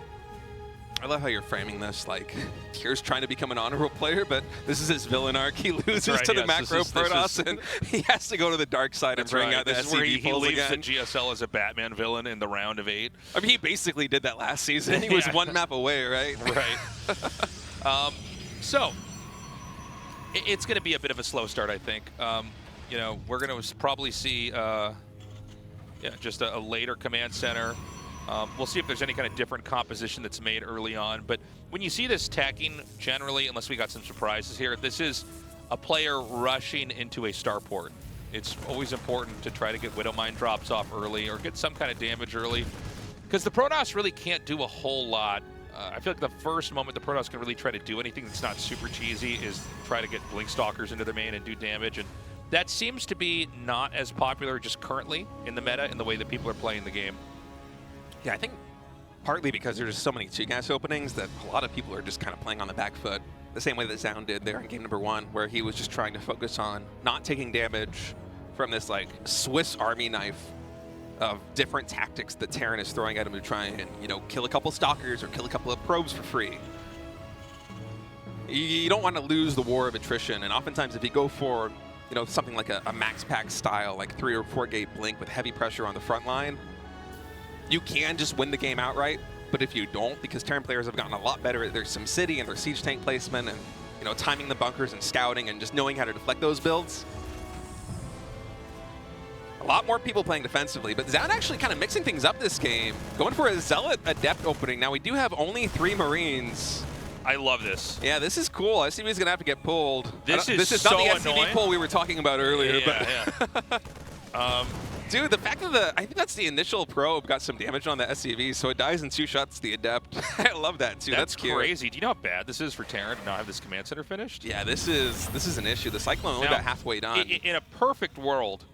I love how you're framing this like Cure's trying to become an honorable player, but this is his villain arc. He loses to the macro Protoss, and he has to go to the dark side and bring out the SCV he leaves again. the GSL as a Batman villain in the round of 8. I mean, he basically did that last season. He was one map away, right? Right. So it's going to be a bit of a slow start, I think. You know, we're going to probably see just a later command center. We'll see if there's any kind of different composition that's made early on. But when you see this tacking, generally, unless we got some surprises here, this is a player rushing into a starport. It's always important to try to get Widow Mine drops off early or get some kind of damage early, because the Protoss really can't do a whole lot. I feel like the first moment the Protoss can really try to do anything that's not super cheesy is try to get Blink Stalkers into their main and do damage. And that seems to be not as popular just currently in the meta in the way that people are playing the game. Yeah, I think partly because there's so many 2-gas openings that a lot of people are just kind of playing on the back foot, the same way that Zoun did there in game number 1, where he was just trying to focus on not taking damage from this like Swiss Army knife of different tactics that Terran is throwing at him to try and, you know, kill a couple stalkers or kill a couple of probes for free. You don't want to lose the war of attrition, and oftentimes if you go for, you know, something like a max pack style, like 3 or 4 gate blink with heavy pressure on the front line, you can just win the game outright. But if you don't, because Terran players have gotten a lot better at their SimCity and their siege tank placement and, you know, timing the bunkers and scouting and just knowing how to deflect those builds. A lot more people playing defensively, but Zoun actually kind of mixing things up this game, going for a Zealot Adept opening. Now we do have only 3 Marines. I love this. Yeah, this is cool. SCV is going to have to get pulled. This is not so the SCV annoying. pull we were talking about earlier. Yeah. Dude, the fact that I think that's the initial probe got some damage on the SCV, so it dies in 2 shots, the Adept. I love that, too. That's cute. Crazy. Do you know how bad this is for Terran to not have this command center finished? Yeah, this is an issue. The Cyclone only about halfway done. In a perfect world,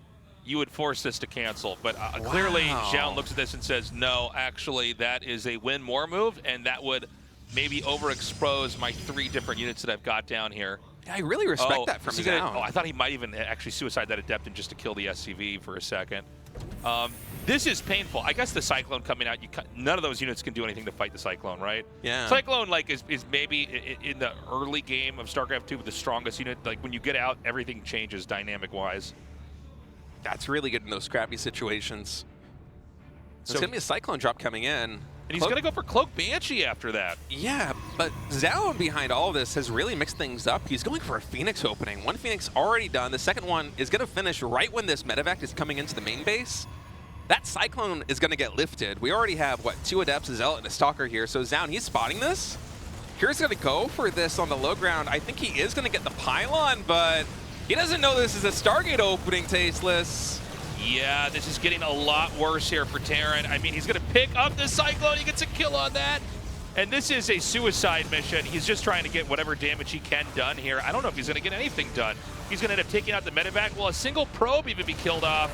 you would force this to cancel, but clearly Zoun looks at this and says, no, actually, that is a win more move, and that would maybe overexpose my 3 different units that I've got down here. Yeah, I really respect that from Zoun. I thought he might even actually suicide that Adept and just to kill the SCV for a second. This is painful. I guess the Cyclone coming out, none of those units can do anything to fight the Cyclone, right? Yeah. Cyclone is maybe in the early game of StarCraft 2 the strongest unit. Like when you get out, everything changes dynamic-wise. That's really good in those scrappy situations. So it's going to be a Cyclone drop coming in. And he's going to go for Cloak Banshee after that. Yeah, but Zoun behind all of this has really mixed things up. He's going for a Phoenix opening. 1 Phoenix already done. The second one is going to finish right when this medevac is coming into the main base. That Cyclone is going to get lifted. We already have, what, 2 Adepts, a Zealot, and a Stalker here. So Zoun, he's spotting this. Cure's going to go for this on the low ground. I think he is going to get the pylon, but he doesn't know this is a Stargate opening, Tasteless. Yeah, this is getting a lot worse here for Terran. I mean, he's going to pick up the Cyclone. He gets a kill on that. And this is a suicide mission. He's just trying to get whatever damage he can done here. I don't know if he's going to get anything done. He's going to end up taking out the medevac. Will a single probe even be killed off?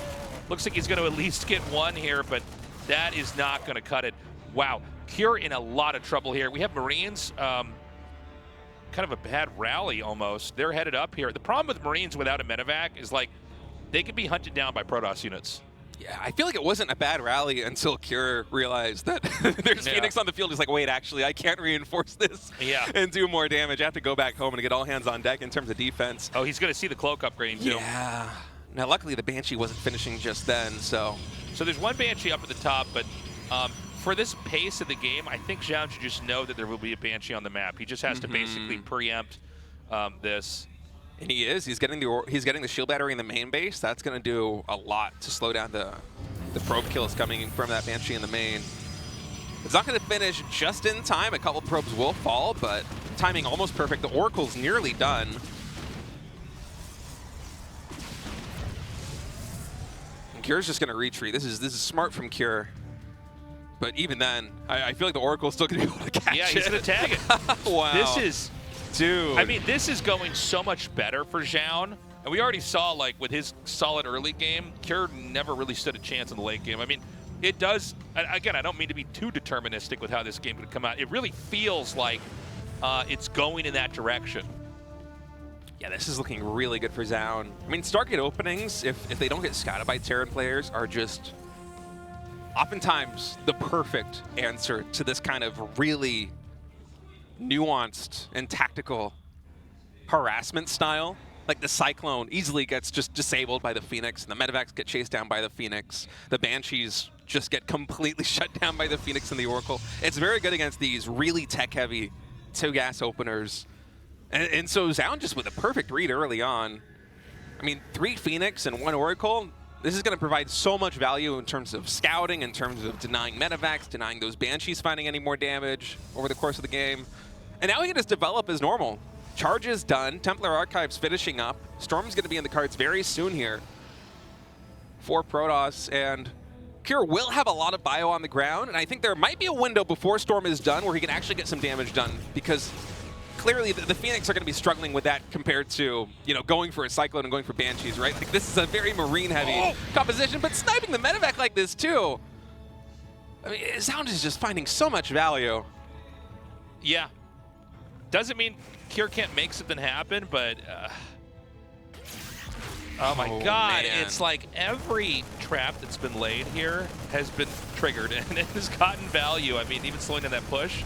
Looks like he's going to at least get 1 here, but that is not going to cut it. Wow, Cure in a lot of trouble here. We have Marines, kind of a bad rally almost. They're headed up here. The problem with Marines without a medevac is like, they could be hunted down by Protoss units. Yeah, I feel like it wasn't a bad rally until Cure realized that there's Phoenix on the field. He's like, wait, actually, I can't reinforce this and do more damage. I have to go back home and get all hands on deck in terms of defense. Oh, he's going to see the cloak upgrading too. Yeah. Now, luckily, the Banshee wasn't finishing just then, so... So there's one Banshee up at the top, but for this pace of the game, I think Zoun should just know that there will be a Banshee on the map. He just has to basically preempt this. And he is. He's getting the shield battery in the main base. That's going to do a lot to slow down the probe kills coming from that Banshee in the main. It's not going to finish just in time. A couple probes will fall, but timing almost perfect. The Oracle's nearly done. And Cure's just going to retreat. This is smart from Cure. But even then, I feel like the Oracle's still going to be able to catch it. Yeah, he's going to tag it. Wow. This is... Dude. I mean, this is going so much better for Zoun. And we already saw, like, with his solid early game, Cure never really stood a chance in the late game. I mean, it does... Again, I don't mean to be too deterministic with how this game could come out. It really feels like it's going in that direction. Yeah, this is looking really good for Zoun. I mean, Stargate openings, if they don't get scouted by Terran players, are just oftentimes the perfect answer to this kind of really nuanced and tactical harassment style. Like the Cyclone easily gets just disabled by the Phoenix, and the Medevacs get chased down by the Phoenix. The Banshees just get completely shut down by the Phoenix and the Oracle. It's very good against these really tech-heavy two-gas openers. And so Zoun just with a perfect read early on. I mean, 3 Phoenix and 1 Oracle, this is going to provide so much value in terms of scouting, in terms of denying Medevacs, denying those Banshees finding any more damage over the course of the game. And now he can just develop as normal. Charge is done. Templar Archives finishing up. Storm's going to be in the cards very soon here for Protoss. And Cure will have a lot of bio on the ground. And I think there might be a window before Storm is done where he can actually get some damage done. Because clearly the Phoenix are going to be struggling with that compared to, you know, going for a Cyclone and going for Banshees, right? Like, this is a very Marine-heavy composition. But sniping the Medevac like this, too. I mean, Zoun is just finding so much value. Yeah. Doesn't mean Cure can't make something happen, but oh my God, man. It's like every trap that's been laid here has been triggered and it has gotten value. I mean, even slowing down that push,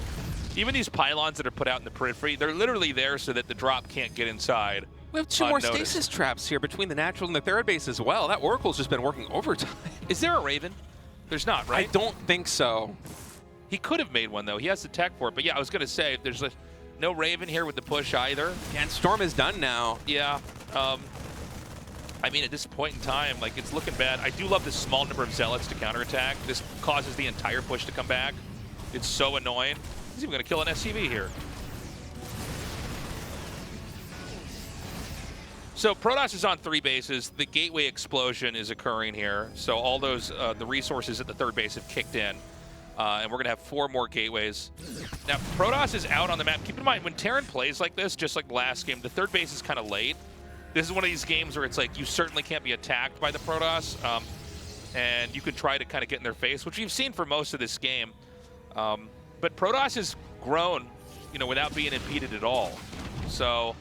even these pylons that are put out in the periphery, they're literally there so that the drop can't get inside. We have 2 more stasis traps here between the natural and the third base as well. That Oracle's just been working overtime. Is there a Raven? There's not, right? I don't think so. He could have made one though. He has the tech for it. But yeah, I was gonna say there's no Raven here with the push either. And Storm is done now. Yeah. I mean, at this point in time, like, it's looking bad. I do love the small number of Zealots to counterattack. This causes the entire push to come back. It's so annoying. He's even going to kill an SCV here. So Protoss is on 3 bases. The gateway explosion is occurring here. So all those, the resources at the third base have kicked in. And we're going to have 4 more gateways. Now, Protoss is out on the map. Keep in mind, when Terran plays like this, just like the last game, the third base is kind of late. This is one of these games where it's like you certainly can't be attacked by the Protoss, and you can try to kind of get in their face, which you've seen for most of this game. But Protoss has grown, you know, without being impeded at all. So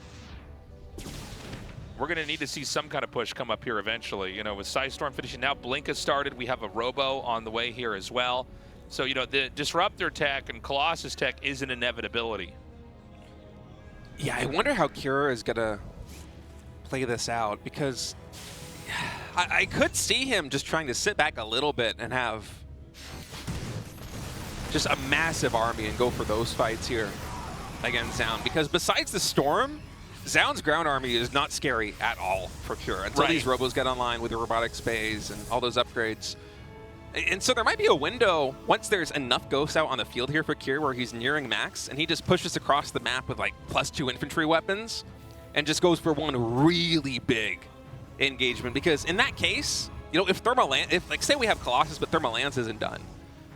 we're going to need to see some kind of push come up here eventually. You know, with Psystorm finishing now, Blink has started. We have a Robo on the way here as well. So, you know, the Disruptor tech and Colossus tech is an inevitability. Yeah, I wonder how Cure is going to play this out, because I could see him just trying to sit back a little bit and have just a massive army and go for those fights here against Zoun. Because besides the Storm, Zoun's ground army is not scary at all for Cure until these Robos get online with the robotic space and all those upgrades. And so there might be a window once there's enough ghosts out on the field here for Cure where he's nearing max and he just pushes across the map with like +2 infantry weapons and just goes for one really big engagement. Because in that case, you know, if like say we have Colossus but Thermal Lance isn't done,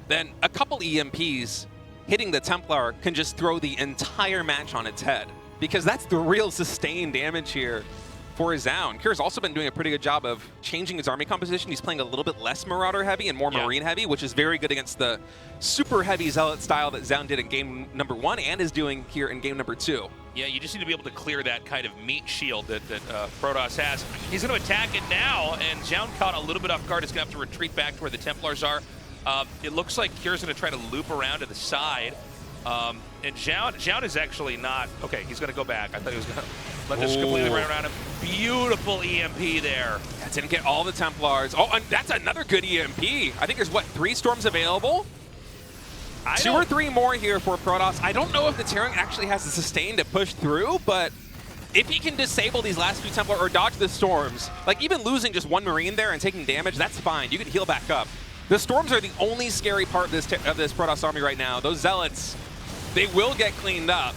then a couple EMPs hitting the Templar can just throw the entire match on its head. Because that's the real sustained damage here for Zoun. Cure's also been doing a pretty good job of changing his army composition. He's playing a little bit less Marauder heavy and more Marine heavy, which is very good against the super heavy Zealot style that Zoun did in game number 1 and is doing here in game number 2. Yeah, you just need to be able to clear that kind of meat shield that Protoss has. He's going to attack it now, and Zoun caught a little bit off guard. He's going to have to retreat back to where the Templars are. It looks like Cure's going to try to loop around to the side. And Zoun is actually not... Okay, he's going to go back. I thought he was going to let this completely run around him. Beautiful EMP there. That didn't get all the Templars. Oh, and that's another good EMP. I think there's, what, 3 storms available? 2 or 3 more here for Protoss. I don't know if the Terran actually has the sustain to push through, but if he can disable these last few Templar or dodge the storms, like even losing just 1 Marine there and taking damage, that's fine. You can heal back up. The storms are the only scary part of this Protoss army right now. Those Zealots, they will get cleaned up.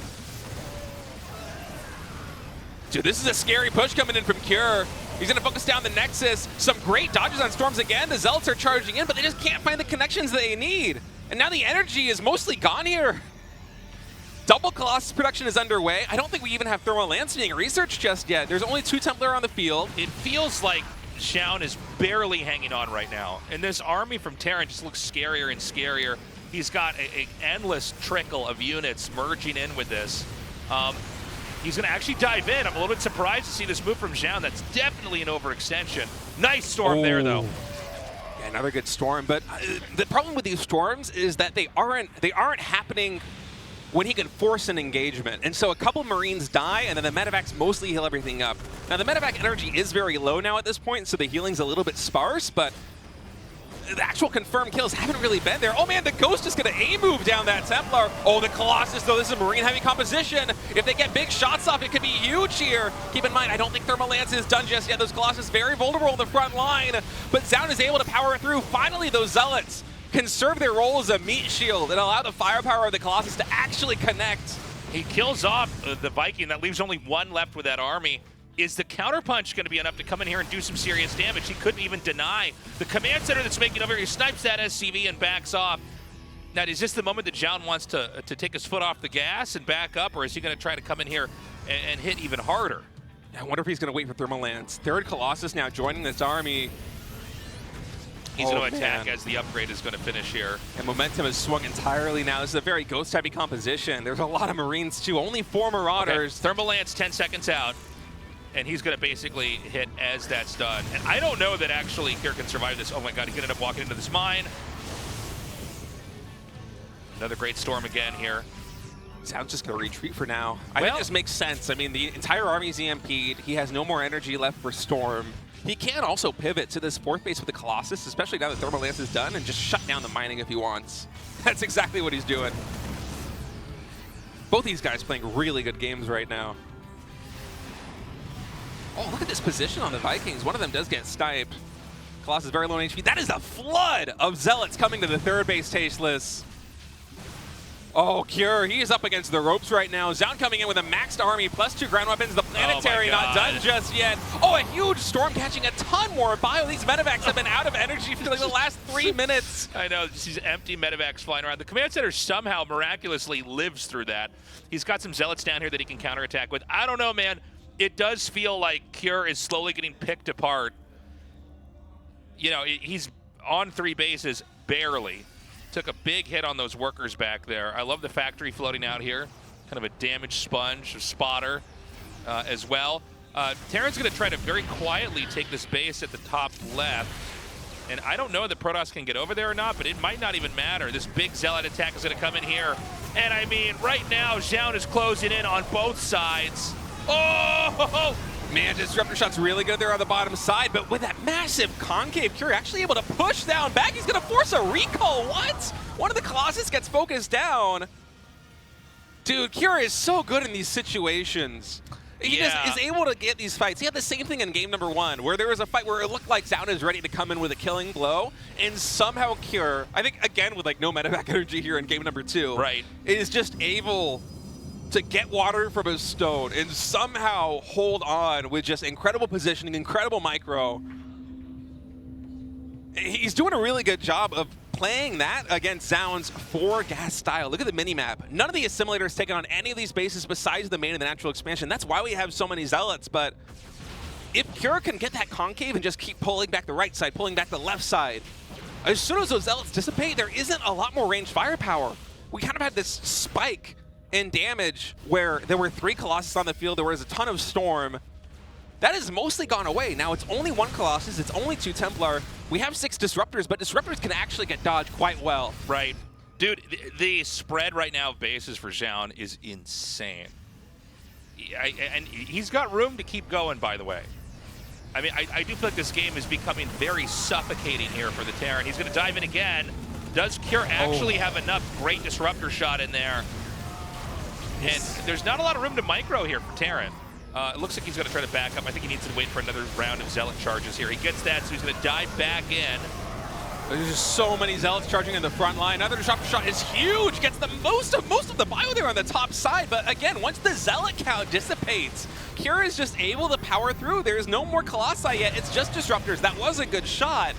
Dude, this is a scary push coming in from Cure. He's going to focus down the Nexus. Some great dodges on storms again. The Zealots are charging in, but they just can't find the connections they need. And now the energy is mostly gone here. Double Colossus production is underway. I don't think we even have Thermal Lance being researched just yet. There's only 2 Templar on the field. It feels like Zoun is barely hanging on right now. And this army from Terran just looks scarier and scarier. He's got an endless trickle of units merging in with this. He's going to actually dive in. I'm a little bit surprised to see this move from Zoun. That's definitely an overextension. Nice storm there, though. Yeah, another good storm. But the problem with these storms is that they aren't happening when he can force an engagement. And so a couple Marines die, and then the medevacs mostly heal everything up. Now, the medevac energy is very low now at this point, so the healing's a little bit sparse, but the actual confirmed kills haven't really been there. Oh man, the Ghost is going to A-move down that Templar. Oh, the Colossus, though, this is a Marine-heavy composition. If they get big shots off, it could be huge here. Keep in mind, I don't think Thermal Lance is done just yet. Those Colossus very vulnerable in the front line, but Zoun is able to power through. Finally, those Zealots can serve their role as a meat shield and allow the firepower of the Colossus to actually connect. He kills off the Viking. That leaves only 1 left with that army. Is the counterpunch going to be enough to come in here and do some serious damage? He couldn't even deny the command center that's making over here. He snipes that SCV and backs off. Now, is this the moment that Zoun wants to take his foot off the gas and back up, or is he going to try to come in here and hit even harder? I wonder if he's going to wait for Thermal Lance. 3rd Colossus now joining this army. He's going to attack as the upgrade is going to finish here. And momentum has swung entirely now. This is a very Ghost-heavy composition. There's a lot of Marines, too. Only 4 Marauders. Okay. Thermal Lance 10 seconds out. And he's going to basically hit as that's done. And I don't know that actually Kier can survive this. Oh my god, he could end up walking into this mine. Another great storm again here. Zoun's just going to retreat for now. I think this makes sense. I mean, the entire army's EMP'd. He has no more energy left for storm. He can also pivot to this 4th base with the Colossus, especially now that Thermal Lance is done, and just shut down the mining if he wants. That's exactly what he's doing. Both these guys playing really good games right now. Oh, look at this position on the Vikings. One of them does get sniped. Colossus very low in HP. That is a flood of Zealots coming to the 3rd base Tasteless. Oh, Cure, he is up against the ropes right now. Zoun coming in with a maxed army, plus 2 ground weapons. The Planetary not done just yet. Oh, a huge storm catching a ton more bio. These medevacs have been out of energy for like the last 3 minutes. I know, just these empty medevacs flying around. The command center somehow miraculously lives through that. He's got some Zealots down here that he can counterattack with. I don't know, man. It does feel like Cure is slowly getting picked apart. You know, he's on 3 bases, barely. Took a big hit on those workers back there. I love the factory floating out here. Kind of a damaged sponge, a spotter as well. Terran's going to try to very quietly take this base at the top left. And I don't know that Protoss can get over there or not, but it might not even matter. This big Zealot attack is going to come in here. And I mean, right now, Zoun is closing in on both sides. Oh! Man, Disruptor Shot's really good there on the bottom side, but with that massive concave, Cure actually able to push down back. He's going to force a recall. What? One of the Colossus gets focused down. Dude, Cure is so good in these situations. He just is able to get these fights. He had the same thing in game number 1, where there was a fight where it looked like Zoun is ready to come in with a killing blow, and somehow Cure, I think, again, with like no medevac energy here in game number 2, right, is just able to get water from his stone and somehow hold on with just incredible positioning, incredible micro. He's doing a really good job of playing that against Zoun's 4-gas style. Look at the minimap. None of the assimilators taken on any of these bases besides the main and the natural expansion. That's why we have so many Zealots, but if Cure can get that concave and just keep pulling back the right side, pulling back the left side, as soon as those Zealots dissipate, there isn't a lot more ranged firepower. We kind of had this spike in damage where there were 3 Colossus on the field, there was a ton of storm. That has mostly gone away. Now it's only 1 Colossus, it's only 2 Templar. We have 6 Disruptors, but Disruptors can actually get dodged quite well. Right. Dude, the spread right now of bases for Zoun is insane. And he's got room to keep going, by the way. I mean, I do feel like this game is becoming very suffocating here for the Terran. He's going to dive in again. Does Cure actually have enough? Great disruptor shot in there. And there's not a lot of room to micro here for Terran. It looks like he's going to try to back up. I think he needs to wait for another round of Zealot charges here. He gets that, so he's going to dive back in. There's just so many Zealots charging in the front line. Another disruptor shot is huge. Gets the most of the bio there on the top side. But again, once the Zealot count dissipates, Cure is just able to power through. There's no more Colossi yet. It's just disruptors. That was a good shot.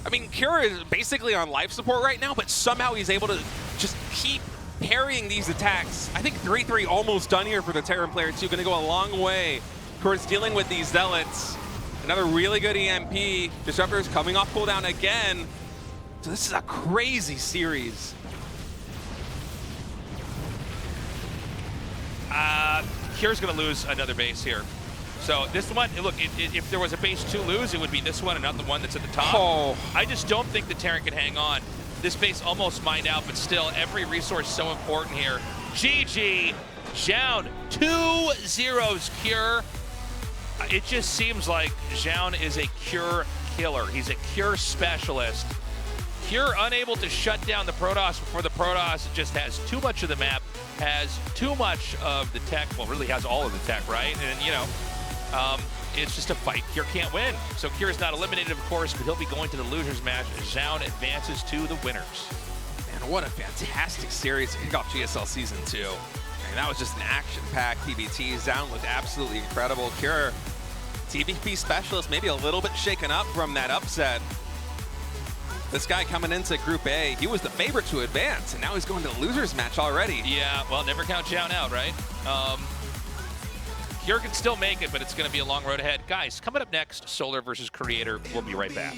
I mean, Cure is basically on life support right now, but somehow he's able to just keep parrying these attacks. I think 3-3 almost done here for the Terran player too. Going to go a long way towards dealing with these Zealots. Another really good EMP. Disruptors coming off cooldown again. So this is a crazy series. Cure's going to lose another base here. So this one, look, if there was a base to lose, it would be this one and not the one that's at the top. Oh. I just don't think the Terran can hang on. This base almost mined out, but still, every resource so important here. GG, Zoun, 2-0's Cure. It just seems like Zoun is a Cure killer. He's a Cure specialist. Cure unable to shut down the Protoss before the Protoss just has too much of the map, has too much of the tech, well, really has all of the tech, right? And, you know, it's just a fight Cure can't win. So Cure is not eliminated, of course, but he'll be going to the losers match. Zoun advances to the winners. Man, what a fantastic series to kick off GSL Season 2. And that was just an action-packed PBT. Zoun looked absolutely incredible. Cure, TVP specialist, maybe a little bit shaken up from that upset. This guy coming into Group A, he was the favorite to advance, and now he's going to the losers match already. Yeah, well, never count Zoun out, right? Cure can still make it, but it's going to be a long road ahead. Guys, coming up next, Solar versus Creator. We'll be right back.